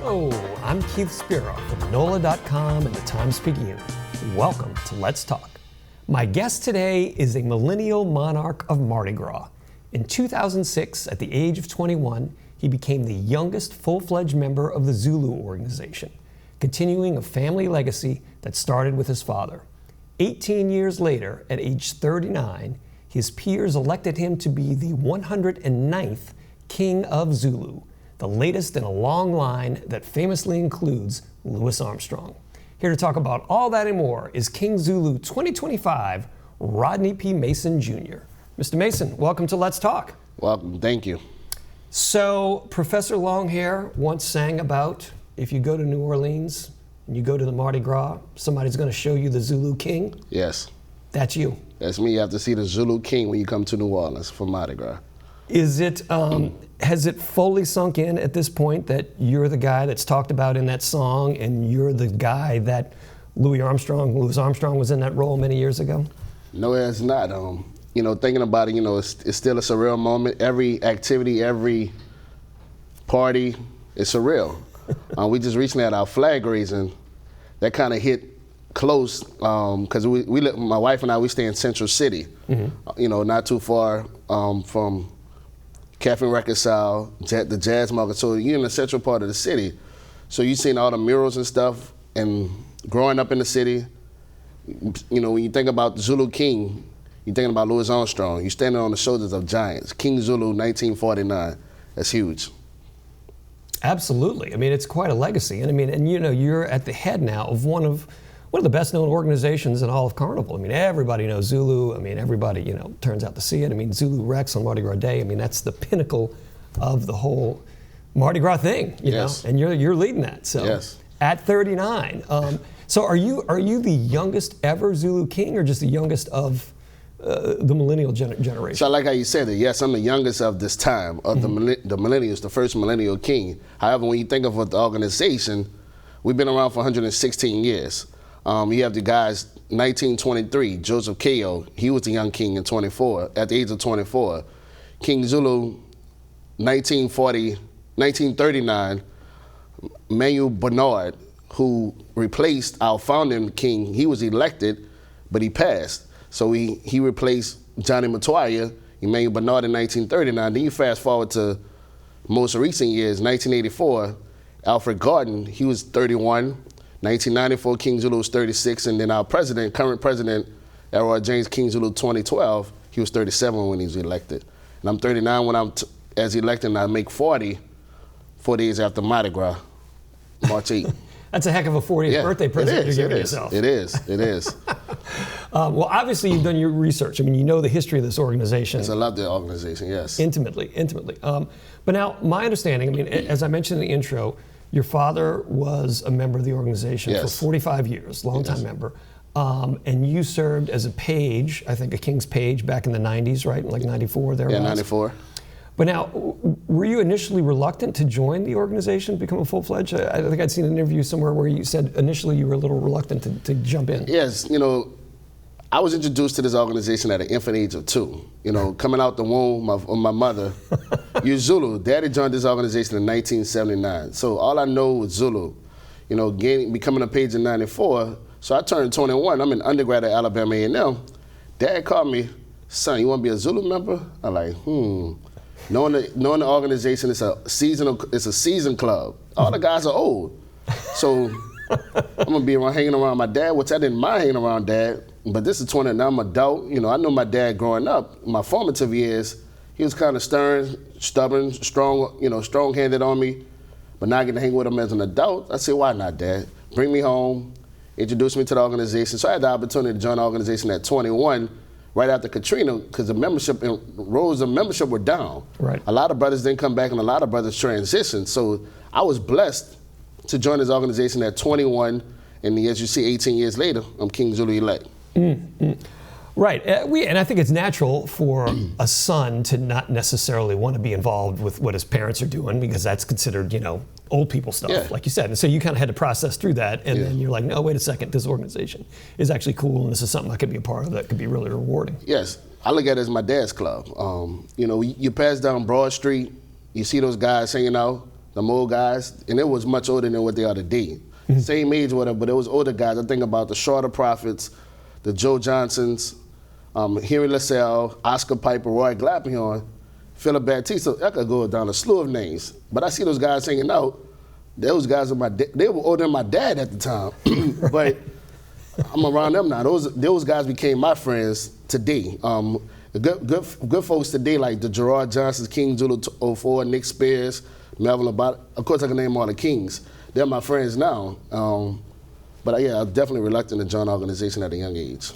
Hello, I'm Keith Spera from NOLA.com and the Times-Picayune. Welcome to Let's Talk. My guest today is a millennial monarch of Mardi Gras. In 2006, at the age of 21, he became the youngest full-fledged member of the Zulu organization, continuing a family legacy that started with his father. 18 years later, at age 39, his peers elected him to be the 109th King of Zulu, the latest in a long line that famously includes Louis Armstrong. Here to talk about all that and more is King Zulu 2025, Rodney P. Mason Jr. Mr. Mason, welcome to Let's Talk. Welcome, thank you. So, Professor Longhair once sang about if you go to New Orleans and you go to the Mardi Gras, somebody's going to show you the Zulu King. Yes. That's you. That's me. You have to see the Zulu King when you come to New Orleans for Mardi Gras. Is it, has it fully sunk in at this point that you're the guy that's talked about in that song and you're the guy that Louis Armstrong was in that role many years ago? No, it's not. Thinking about it, it's still a surreal moment. Every activity, every party is surreal. We just recently had our flag raising. That kind of hit close because my wife and I, we stay in Central City, not too far from Cafe Reconcile, the Jazz Market. So you're in the central part of the city. So you've seen all the murals and stuff, and growing up in the city, when you think about the Zulu King, you're thinking about Louis Armstrong. You're standing on the shoulders of giants. King Zulu, 1949. That's huge. Absolutely. I mean, it's quite a legacy. And you're at the head now of one of the best known organizations in all of Carnival. I mean, everybody knows Zulu. I mean, everybody, turns out to see it. I mean, Zulu Rex on Mardi Gras Day. I mean, that's the pinnacle of the whole Mardi Gras thing, yes. know, and you're leading that. So yes. At 39. So are you the youngest ever Zulu King or just the youngest of the millennial generation? So I like how you said it. Yes, I'm the youngest of this time, of the millennials, the first millennial king. However, when you think of the organization, we've been around for 116 years. You have the guys, 1923, Joseph Ko, he was the young king at the age of 24. King Zulu, 1939, Manuel Bernard, who replaced our founding king, he was elected, but he passed. So he replaced Johnny Matoya, Emmanuel Bernard in 1939. Then you fast forward to most recent years, 1984, Alfred Gordon, he was 31. 1994, King Zulu was 36, and then our current president, Elroy James, King Zulu 2012, he was 37 when he was elected. And I'm 39 when I'm as elected, and I make 40 4 days after Mardi Gras, March 8th. That's a heck of a 40th birthday present you're giving yourself. It is. Well, obviously you've done your research. I mean, you know the history of this organization. Yes, I love the organization, yes. Intimately. But now, my understanding, I mean, as I mentioned in the intro, your father was a member of the organization for 45 years, longtime member. And you served as a page, I think a King's Page back in the 90s, right? Like 94 there. Yeah, 94. But now, were you initially reluctant to join the organization, become a full-fledged? I think I'd seen an interview somewhere where you said initially you were a little reluctant to jump in. Yes, I was introduced to this organization at an infant age of 2. Coming out the womb of my mother, you're Zulu. Daddy joined this organization in 1979. So all I know was Zulu. Becoming a page in 94. So I turned 21. I'm an undergrad at Alabama A&M. Dad called me, son, you want to be a Zulu member? I'm like, Knowing the organization, it's a season club. All the guys are old. So I'm gonna be hanging around my dad, which I didn't mind hanging around Dad. But this is 20, now I'm an adult. I know my dad growing up, my formative years, he was kind of stern, stubborn, strong, strong-handed on me. But now I get to hang with him as an adult. I said, why not, Dad? Bring me home, introduce me to the organization. So I had the opportunity to join the organization at 21, right after Katrina, because the membership were down. Right. A lot of brothers didn't come back, and a lot of brothers transitioned. So I was blessed to join this organization at 21, and as you see, 18 years later, I'm King Zulu elect. Right, and I think it's natural for a son to not necessarily want to be involved with what his parents are doing because that's considered, old people stuff, like you said. And so you kind of had to process through that, and then you're like, no, wait a second, this organization is actually cool, and this is something I could be a part of that could be really rewarding. Yes, I look at it as my dad's club. You pass down Broad Street, you see those guys hanging out, them old guys, and it was much older than what they are today. Same age, whatever, but it was older guys. I think about the Shorter Prophets, the Joe Johnsons, Henry LaSalle, Oscar Piper, Roy Glapihorn, Philip Baptiste. I could go down a slew of names. But I see those guys hanging out. Those guys are they were older than my dad at the time. But I'm around them now. Those guys became my friends today. Good folks today like the Gerard Johnsons, King Zulu 04, Nick Spears, Melvin Labata. Of course, I can name all the Kings. They're my friends now. But yeah, I'm definitely reluctant to join an organization at a young age.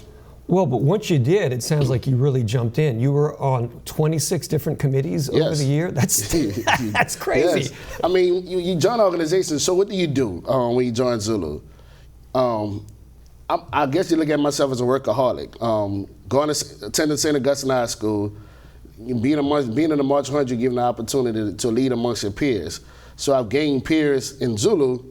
Well, but once you did, it sounds like you really jumped in. You were on 26 different committees over the year. That's that's crazy. Yes. I mean, you join organizations, so what do you do when you join Zulu? I guess you look at myself as a workaholic. Attending St. Augustine High School, being in the March 100, given the opportunity to lead amongst your peers. So I've gained peers in Zulu.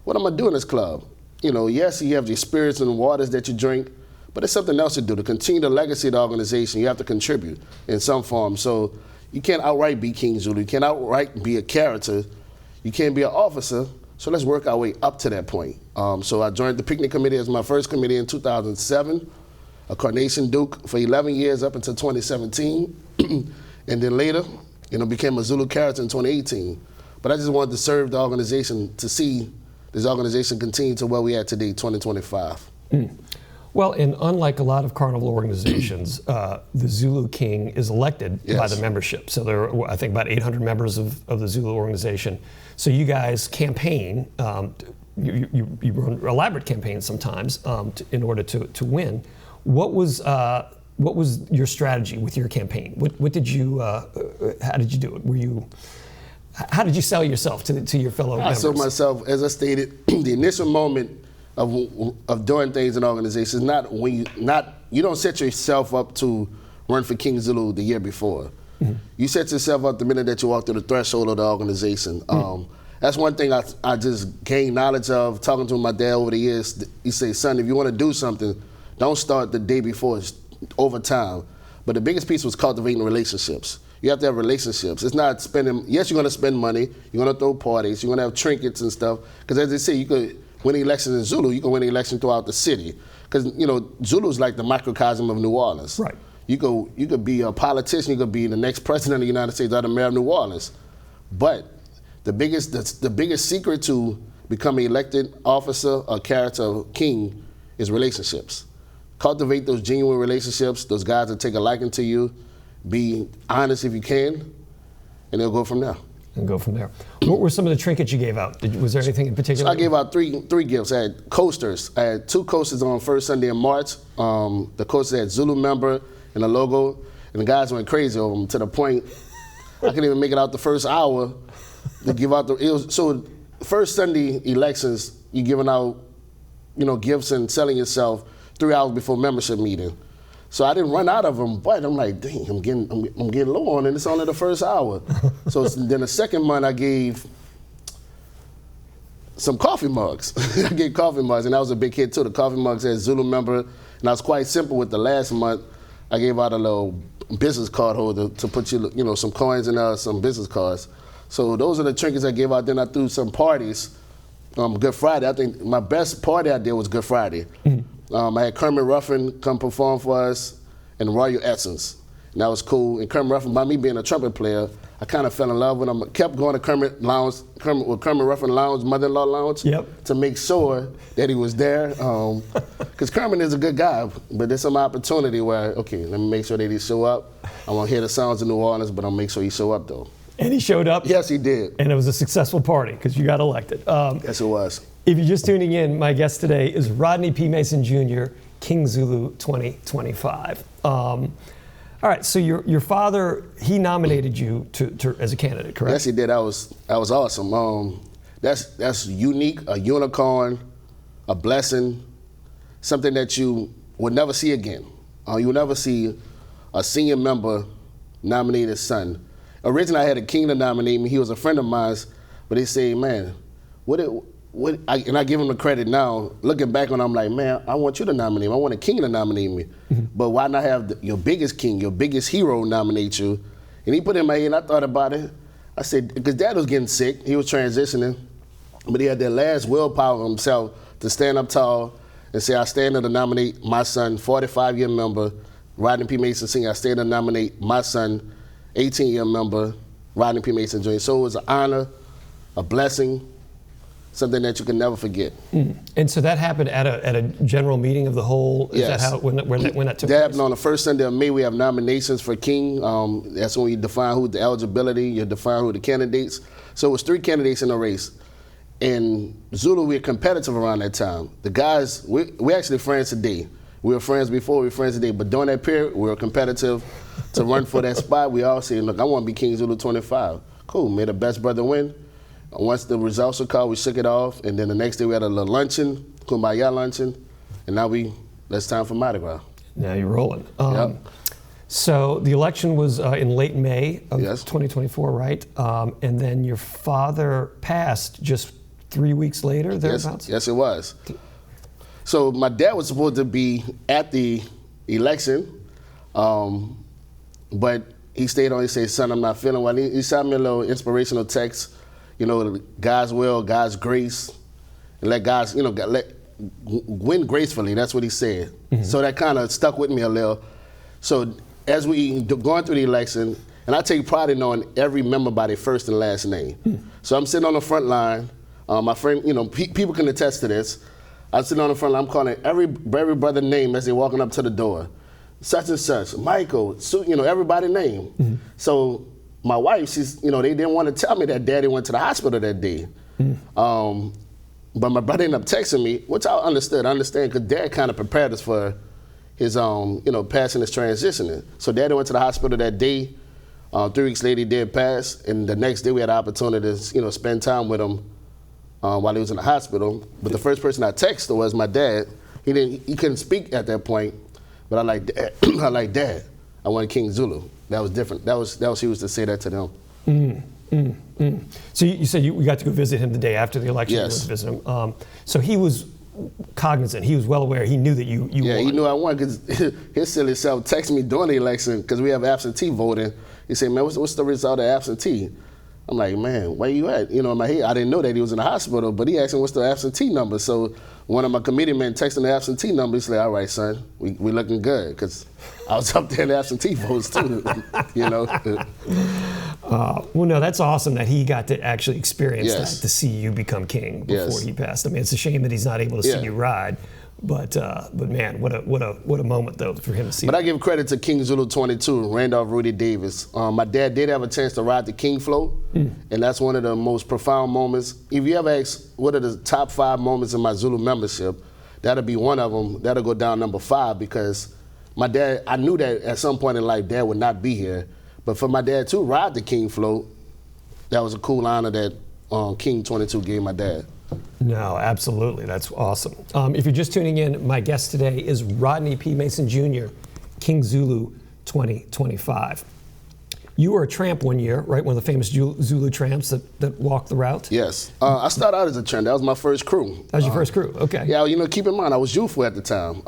What am I doing in this club? Yes, you have the spirits and waters that you drink, but there's something else to do. To continue the legacy of the organization, you have to contribute in some form. So you can't outright be King Zulu. You can't outright be a character. You can't be an officer. So let's work our way up to that point. So I joined the picnic committee as my first committee in 2007, a Carnation Duke for 11 years up until 2017, and then later, became a Zulu character in 2018. But I just wanted to serve the organization to see this organization continue to where we at today, 2025. Well, and unlike a lot of carnival organizations, the Zulu King is elected by the membership. So there are, I think, about 800 members of the Zulu organization. So you guys campaign, you run elaborate campaigns sometimes in order to win. What was your strategy with your campaign? What did you, how did you do it? How did you sell yourself to your fellow members? I sold myself, as I stated, the initial moment of doing things in organizations, you don't set yourself up to run for King Zulu the year before. You set yourself up the minute that you walk through the threshold of the organization. That's one thing I just gained knowledge of talking to my dad over the years. He says, son, if you want to do something, don't start the day before, it's over time. But the biggest piece was cultivating relationships. You have to have relationships. It's not spending, yes, you're going to spend money, you're going to throw parties, you're going to have trinkets and stuff. Because as they say, you could win elections in Zulu, you can win an election throughout the city. Because, Zulu is like the microcosm of New Orleans. Right. You could be a politician, you could be the next president of the United States or the mayor of New Orleans. But the biggest secret to becoming elected officer or character or king is relationships. Cultivate those genuine relationships, those guys that take a liking to you, be honest if you can, and they'll go from there. And go from there. What were some of the trinkets you gave out? Was there anything in particular? So I gave out three gifts. I had coasters. I had 2 coasters on first Sunday in March. The coasters had Zulu member and a logo, and the guys went crazy over them to the point I couldn't even make it out the first hour to give out so first Sunday elections, you're giving out, gifts and selling yourself 3 hours before membership meeting. So I didn't run out of them, but I'm like, dang, I'm getting low on it. It's only the first hour. So then the second month I gave some coffee mugs. I gave coffee mugs, and that was a big hit too. The coffee mugs had Zulu member, and I was quite simple with the last month. I gave out a little business card holder to put some coins and some business cards. So those are the trinkets I gave out. Then I threw some parties. Good Friday. I think my best party I did was Good Friday. I had Kermit Ruffin come perform for us and Royal Essence. And that was cool. And Kermit Ruffin, by me being a trumpet player, I kind of fell in love with him. I kept going to Kermit Ruffin Lounge, Mother-in-Law Lounge, to make sure that he was there. Because Kermit is a good guy, but there's some opportunity where, okay, let me make sure that he show up. I want to hear the sounds of New Orleans, but I'll make sure he show up though. And he showed up? Yes, he did. And it was a successful party because you got elected. Yes, it was. If you're just tuning in, my guest today is Rodney P. Mason Jr., King Zulu 2025. All right, so your father, he nominated you to as a candidate, correct? Yes, he did. That was awesome. That's unique, a unicorn, a blessing, something that you will never see again. You will never see a senior member nominate his son. Originally, I had a king to nominate me. He was a friend of mine, but they say, man, and I give him the credit now. Looking back on it, I'm like, man, I want you to nominate me. I want a king to nominate me. But why not have your biggest king, your biggest hero nominate you? And he put it in my head, and I thought about it. I said, because Dad was getting sick, he was transitioning, but he had that last willpower of himself to stand up tall and say, I stand to nominate my son, 45-year member, Rodney P. Mason Sr. I stand to nominate my son, 18-year member, Rodney P. Mason Jr. So it was an honor, a blessing, something that you can never forget. And so that happened at a general meeting of the whole? Is Yes. that how, when that took That place? happened on the first Sunday of May. We have nominations for King. That's when you define who the eligibility, you define who the candidates. So it was 3 candidates in the race. And Zulu, we were competitive around that time. The guys, we actually friends today. We were friends before, we were friends today. But during that period, we were competitive to run for that spot. We all said, look, I want to be King Zulu 25. Cool, may the best brother win. Once the results were called, we shook it off, and then the next day we had a little luncheon, Kumbaya luncheon, and now it's time for Mardi Gras. Now you're rolling. Yep. So the election was in late May of Yes. 2024, right? And then your father passed just 3 weeks later, thereabouts? Yes, it was. So my dad was supposed to be at the election, but he stayed on. He said, son, I'm not feeling well. He sent me a little inspirational text, God's will, God's grace, and let God's, win gracefully. That's what he said. So that kind of stuck with me a little. So as we going through the election, and I take pride in knowing every member by their first and last name. So I'm sitting on the front line. My friend, people can attest to this. I'm sitting on the front line. I'm calling every brother name as they're walking up to the door. Such and such, Michael, everybody's name. So my wife, she's, they didn't want to tell me that Daddy went to the hospital that day. But my brother ended up texting me, which I understood. I understand because Dad kind of prepared us for his, passing, his transitioning. So Daddy went to the hospital that day. 3 weeks later, he did pass, and the next day we had the opportunity to, spend time with him while he was in the hospital. But the first person I texted was my dad. He couldn't speak at that point, but I like Dad. I wanted King Zulu. That was different. That was he was to say that to them. So you said you got to go visit him the day after the election. Yes. You went to visit him. So he was cognizant. He was well aware. He knew that you Yeah, won. he knew I won because his silly self texted me during the election because we have absentee voting. He said, man, what's the result of absentee? I'm like, man, where you at? In my head, I didn't know that he was in the hospital, but he asked me what's the absentee number. So one of my committee men texted the absentee number. He said, all right, son, we looking good because I was up there in the absentee votes too, Well, no, that's awesome that he got to actually experience Yes. that, to see you become king before Yes. he passed. I mean, it's a shame that he's not able to see Yeah. you ride, but man, what a moment though for him to see. But I give credit to King Zulu 22, Randolph Rudy Davis. My dad did have a chance to ride the King float, and that's one of the most profound moments. If you ever ask what are the top 5 moments in my Zulu membership, that'll be one of them. That'll go down number 5 because my dad, I knew that at some point in life, Dad would not be here. But for my dad to ride the King float, that was a cool honor that King 22 gave my dad. No, absolutely. That's awesome. If you're just tuning in, my guest today is Rodney P. Mason Jr., King Zulu 2025. You were a tramp one year, right? One of the famous Zulu tramps that walked the route? Yes. I started out as a tramp. That was my first crew. That was your first crew? Okay. Yeah, keep in mind, I was youthful at the time.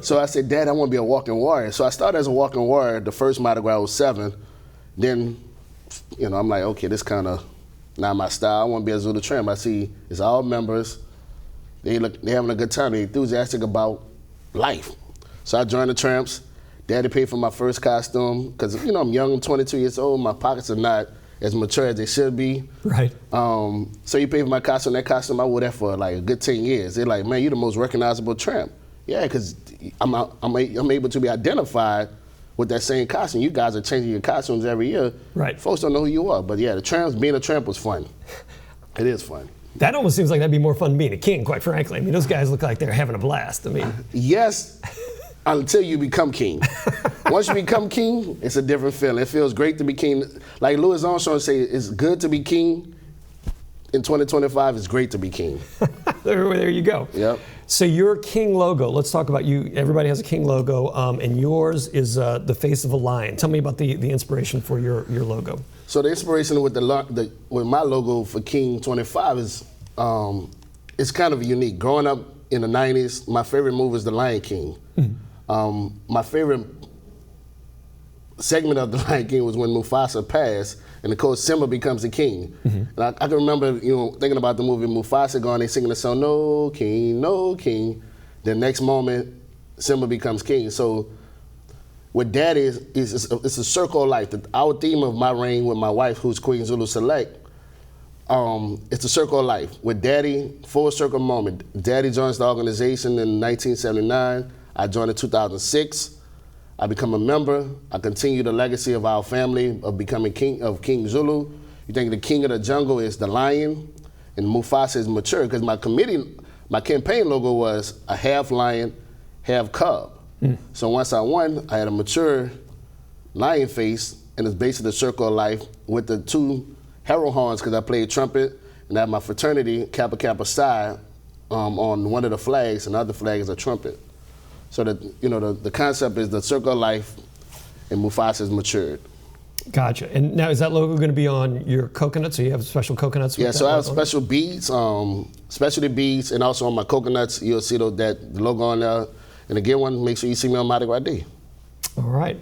So I said, Dad, I want to be a walking warrior. So I started as a walking warrior. The first Mardi Gras was 7. Then, I'm like, okay, this kind of not my style. I want to be a Zulu tramp. I see it's all members. They having a good time. They're enthusiastic about life. So I joined the tramps. Daddy paid for my first costume because, I'm young, I'm 22 years old. My pockets are not as mature as they should be. Right. So he paid for my costume. That costume, I wore that for like a good 10 years. They're like, man, you're the most recognizable tramp. Yeah, because I'm able to be identified with that same costume. You guys are changing your costumes every year. Right. Folks don't know who you are. But yeah, being a tramp was fun. It is fun. That almost seems like that'd be more fun than being a king, quite frankly. I mean, those guys look like they're having a blast. I mean, yes, until you become king. Once you become king, it's a different feeling. It feels great to be king. Like Louis Armstrong say, it's good to be king. In 2025, it's great to be king. there you go. Yep. So your king logo, let's talk about you. Everybody has a king logo, and yours is the face of a lion. Tell me about the inspiration for your logo. So the inspiration with with my logo for King 25 is it's kind of unique. Growing up in the 90s, my favorite movie was The Lion King. My favorite segment of the Lion King was when Mufasa passed, and of course Simba becomes the king. And I can remember, thinking about the movie Mufasa going, they singing the song, "No King, No King." The next moment, Simba becomes king. So what that is it's a circle of life. Our theme of my reign with my wife, who's Queen Zulu Select, it's a circle of life. With Daddy, full circle moment. Daddy joins the organization in 1979. I joined in 2006. I become a member. I continue the legacy of our family of becoming King Zulu. You think the king of the jungle is the lion, and Mufasa is mature, because my campaign logo was a half lion, half cub. So once I won, I had a mature lion face, and it's basically the circle of life with the two herald horns, because I played trumpet, and I had my fraternity, Kappa Kappa Psi, on one of the flags, and the other flag is a trumpet. So that the concept is the circle of life, and Mufasa is matured. Gotcha. And now, is that logo going to be on your coconuts? So you have special coconuts? Yeah, so I have special beads, specialty beads, and also on my coconuts, you'll see the logo on there. And again, make sure you see me on Mardi Gras Day. All right.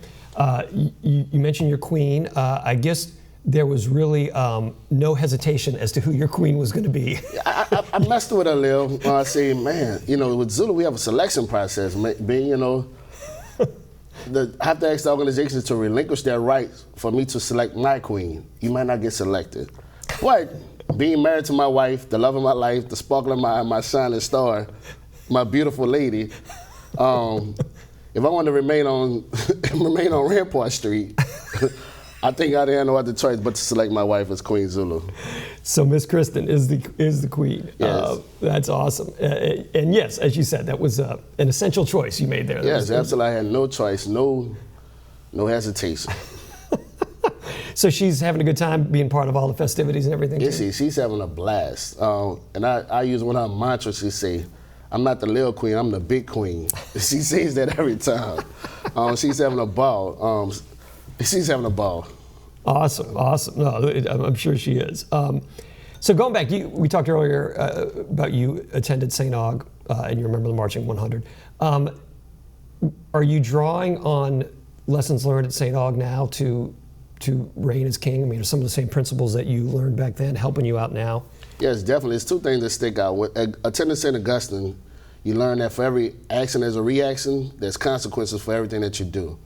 You mentioned your queen. I guess there was really no hesitation as to who your queen was going to be. I messed with her a little. I say, man, with Zulu, we have a selection process. I have to ask the organizations to relinquish their rights for me to select my queen. You might not get selected. But being married to my wife, the love of my life, the sparkle of my shining star, my beautiful lady, if I want to remain on Rampart Street, I think I didn't have no other choice but to select my wife as Queen Zulu. So Miss Kristen is the queen. Yes. That's awesome. And yes, as you said, that was an essential choice you made there. Yes, absolutely. I had no choice, no hesitation. So she's having a good time being part of all the festivities and everything? Yes, she's having a blast. And I use one of her mantras. She say, "I'm not the little queen, I'm the big queen." She says that every time. She's having a ball. She's having a ball. Awesome. No, I'm sure she is. So going back, we talked earlier about you attended St. Aug and you remember the Marching 100. Are you drawing on lessons learned at St. Aug now to reign as king? I mean, are some of the same principles that you learned back then helping you out now? Yes, definitely. There's two things that stick out. With attending St. Augustine, you learn that for every action there's a reaction, there's consequences for everything that you do.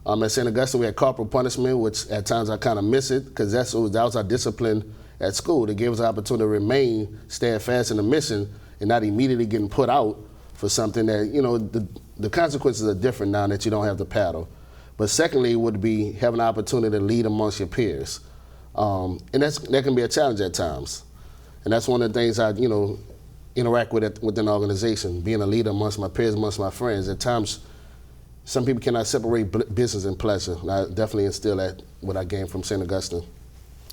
At St. Augustine, we had corporal punishment, which at times I kind of miss it, because that was our discipline at school. It gave us the opportunity to remain steadfast in the mission and not immediately getting put out for something that, the consequences are different now that you don't have the paddle. But secondly, would be having the opportunity to lead amongst your peers. And that can be a challenge at times. And that's one of the things I, interact with within the organization, being a leader amongst my peers, amongst my friends. At times, some people cannot separate business and pleasure. And I definitely instill that, what I gained from St. Augustine.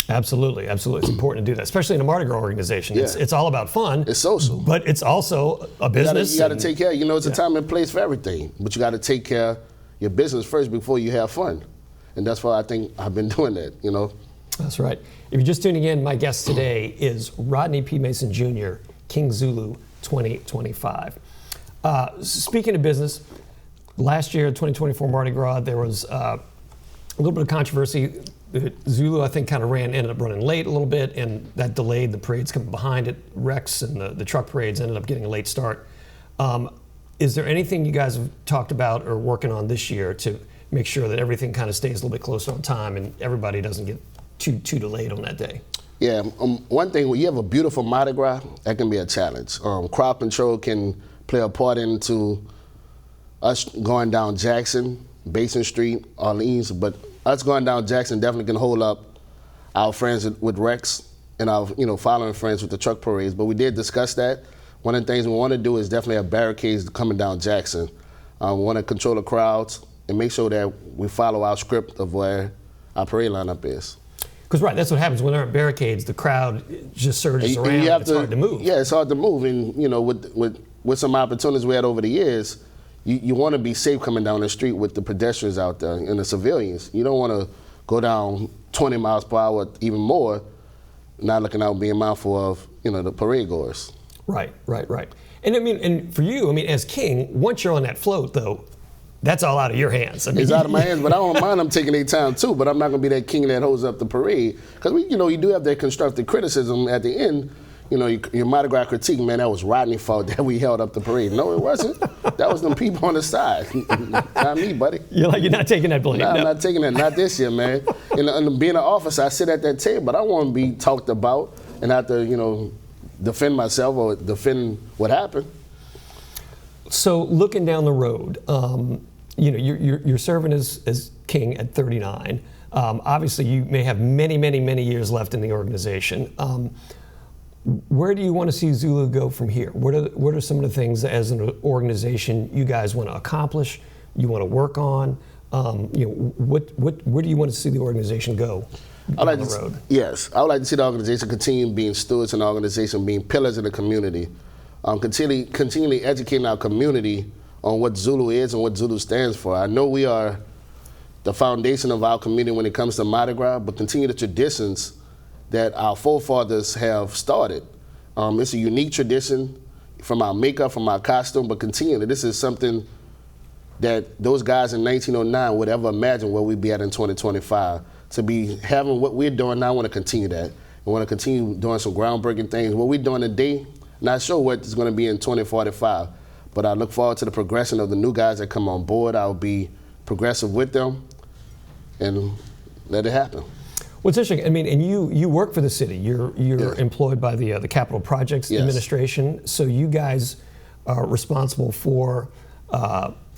Absolutely. It's important to do that, especially in a Mardi Gras organization. Yeah. It's all about fun. It's social. But it's also a business. You got to take care. It's a time and place for everything. But you got to take care of your business first before you have fun. And that's why I think I've been doing that, That's right. If you're just tuning in, my guest today is Rodney P. Mason Jr., King Zulu 2025. Speaking of business, last year, 2024 Mardi Gras, there was a little bit of controversy. Zulu, I think, ended up running late a little bit, and that delayed the parades coming behind it. Rex and the truck parades ended up getting a late start. Is there anything you guys have talked about or working on this year to make sure that everything kind of stays a little bit closer on time and everybody doesn't get too delayed on that day? Yeah, one thing, when you have a beautiful Mardi Gras, that can be a challenge. Crowd control can play a part into us going down Jackson, Basin Street, Orleans, but us going down Jackson definitely can hold up our friends with Rex and our following friends with the truck parades. But we did discuss that. One of the things we want to do is definitely have barricades coming down Jackson. We want to control the crowds and make sure that we follow our script of where our parade lineup is. Because that's what happens when there are barricades. The crowd just surges around. It's hard to move. Yeah, it's hard to move. And with some opportunities we had over the years, you want to be safe coming down the street with the pedestrians out there and the civilians. You don't want to go down 20 miles per hour, even more, not looking out, being mindful of the parade goers. Right. And and for you, as king, once you're on that float, though, that's all out of your hands. I mean, it's out of my hands, but I don't mind them taking their time too. But I'm not going to be that king that holds up the parade, because you do have that constructive criticism at the end. Your Mardi Gras critique, man, that was Rodney's fault that we held up the parade. No, it wasn't. That was them people on the side. Not me, buddy. You're not taking that blame. Nah, no. I'm not taking that. Not this year, man. And being an officer, I sit at that table, but I want to be talked about and have to, defend myself or defend what happened. So looking down the road, you're serving as king at 39. Obviously, you may have many, many, many years left in the organization. Where do you want to see Zulu go from here? What are some of the things as an organization you guys want to accomplish, you want to work on? Where do you want to see the organization go down the road? Yes, I would like to see the organization continue being stewards in the organization, being pillars in the community, continually educating our community on what Zulu is and what Zulu stands for. I know we are the foundation of our community when it comes to Mardi Gras, but continue the traditions that our forefathers have started. It's a unique tradition from our makeup, from our costume, but continually, this is something that those guys in 1909 would ever imagine where we'd be at in 2025. To be having what we're doing now, I want to continue that. I want to continue doing some groundbreaking things. What we're doing today, not sure what it's going to be in 2045, but I look forward to the progression of the new guys that come on board. I'll be progressive with them and let it happen. Well, it's interesting. I mean, and you work for the city. You're Yes. employed by the Capital Projects Yes. Administration. So you guys are responsible for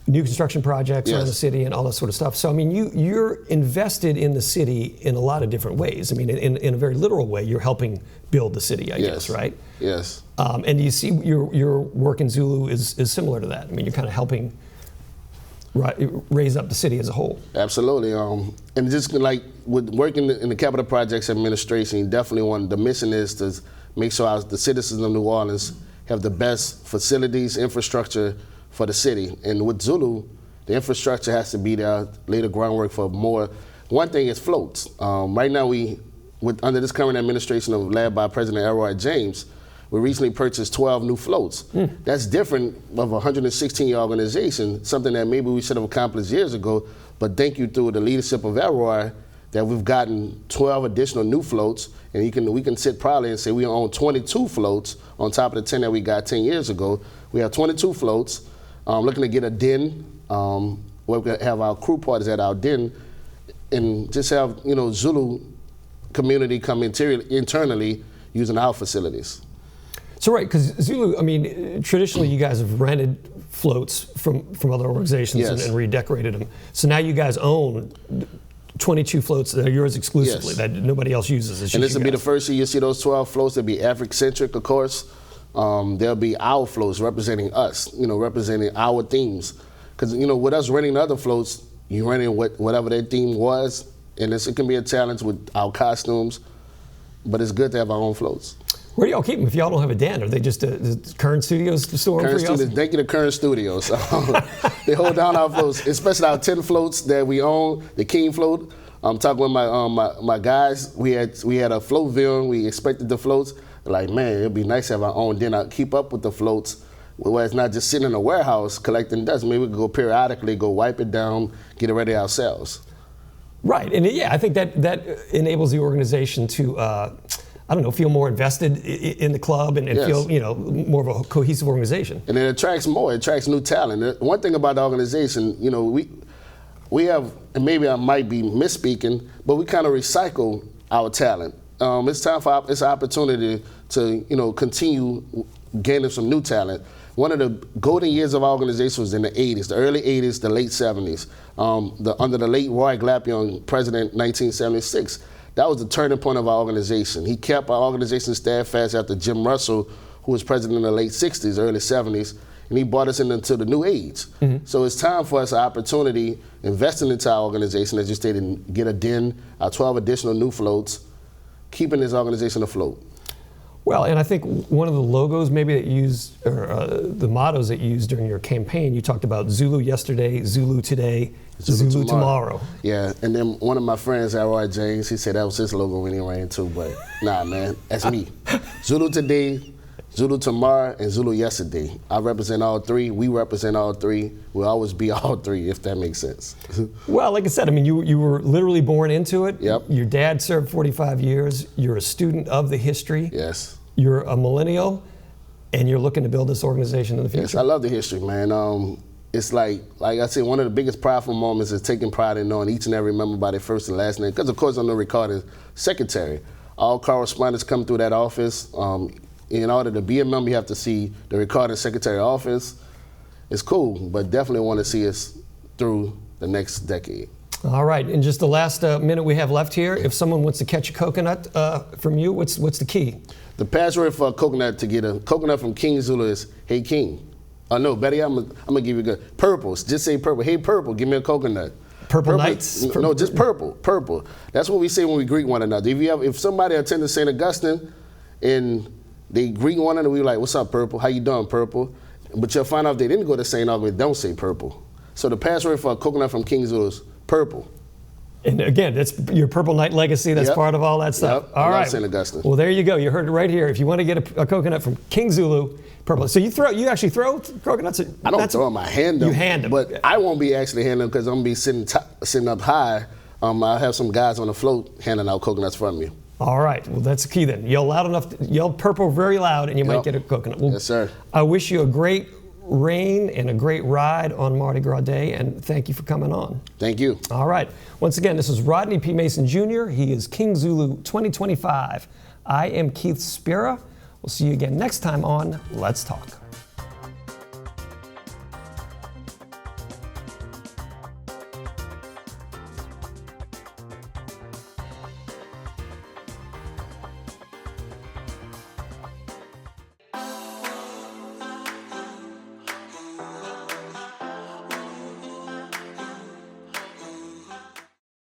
new construction projects around Yes. the city and all that sort of stuff. So I mean, you're invested in the city in a lot of different ways. I mean, in a very literal way, you're helping build the city, I guess, right? Yes. And you see your work in Zulu is similar to that. I mean, you're kind of helping raise up the city as a whole. Absolutely. And just like with working in the Capital Projects Administration, definitely the mission is to make sure the citizens of New Orleans have the best facilities, infrastructure for the city. And with Zulu, the infrastructure has to be there, lay the groundwork for more. One thing is floats. Right now, under this current administration led by President Elroy James, we recently purchased 12 new floats. That's different of a 116-year organization, something that maybe we should have accomplished years ago, but thank you through the leadership of Elroy that we've gotten 12 additional new floats, and we can sit proudly and say we own 22 floats on top of the 10 that we got 10 years ago. We have 22 floats, looking to get a den, where we can have our crew parties at our den, and just have Zulu community come internally using our facilities. So right, because Zulu, I mean, traditionally you guys have rented floats from other organizations Yes. and redecorated them. So now you guys own 22 floats that are yours exclusively, Yes. that nobody else uses. And this will be the first year you see those 12 floats. They'll be African-centric, of course. There'll be our floats representing us, representing our themes. Because, with us renting other floats, you're renting whatever their theme was, and it can be a challenge with our costumes, but it's good to have our own floats. Where do y'all keep them if y'all don't have a den? Are they just the Current Studios store Current for y'all? Studios, thank you to Current Studios. They hold down our floats, especially our 10 floats that we own, the King float. I'm talking with my guys. We had a float viewing. We expected the floats. Like, man, it'd be nice to have our own den. Keep up with the floats, where it's not just sitting in a warehouse collecting dust. Maybe we could go periodically, go wipe it down, get it ready ourselves. Right, and I think that enables the organization to, feel more invested in the club and Yes. feel, more of a cohesive organization. And it attracts more. It attracts new talent. One thing about the organization, we have, and maybe I might be misspeaking, but we kind of recycle our talent. It's an opportunity to, continue gaining some new talent. One of the golden years of our organization was in the 80s, the early 80s, the late 70s. Under the late Roy Glapion, president, 1976. That was the turning point of our organization. He kept our organization steadfast after Jim Russell, who was president in the late 60s, early 70s, and he brought us into the new age. Mm-hmm. So it's time for us an opportunity, investing into our organization, as you stated, and get a den, our 12 additional new floats, keeping this organization afloat. Well, and I think one of the logos maybe that you used, or the mottos that you used during your campaign, you talked about Zulu yesterday, Zulu today, Zulu tomorrow. Yeah, and then one of my friends, Elroy James, he said that was his logo when he ran too, but nah, man, that's me. Zulu today, Zulu tomorrow, and Zulu yesterday. I represent all three. We represent all three. We'll always be all three, if that makes sense. Well, like I said, I mean, you were literally born into it. Yep. Your dad served 45 years. You're a student of the history. Yes. You're a millennial, and you're looking to build this organization in the future. Yes, I love the history, man. It's like I said, one of the biggest prideful moments is taking pride in knowing each and every member by their first and last name. Because, of course, I'm the recording secretary. All correspondence come through that office. In order to be a member, you have to see the recording secretary office. It's cool, but definitely want to see us through the next decade. All right, in just the last minute we have left here, if someone wants to catch a coconut from you, what's the key? The password for a coconut to get a coconut from King Zulu is, hey, King. Oh, no, better yet, I'm going to give you a good. Purple, just say purple. Hey, purple, give me a coconut. Purple Knights? No, just purple, purple. That's what we say when we greet one another. If somebody attended St. Augustine and they greet one another, we like, what's up, Purple? How you doing, Purple? But you'll find out if they didn't go to St. Augustine, don't say purple. So the password for a coconut from King Zulu is purple. And again, that's your Purple Knight legacy. That's part of all that stuff. Yep. All right. St. Augustine. Well, there you go. You heard it right here. If you want to get a coconut from King Zulu, purple. So you actually throw coconuts? I don't throw them. I hand them. You hand them. But I won't be actually handing them because I'm going to be sitting up high. I'll have some guys on the float handing out coconuts from you. All right. Well, that's the key then. Yell loud enough. Yell purple very loud, and you might get a coconut. Well, yes, sir. I wish you a great reign and a great ride on Mardi Gras Day, and thank you for coming on. Thank you. All right. Once again, this is Rodney P. Mason Jr. He is King Zulu 2025. I am Keith Spera. We'll see you again next time on Let's Talk.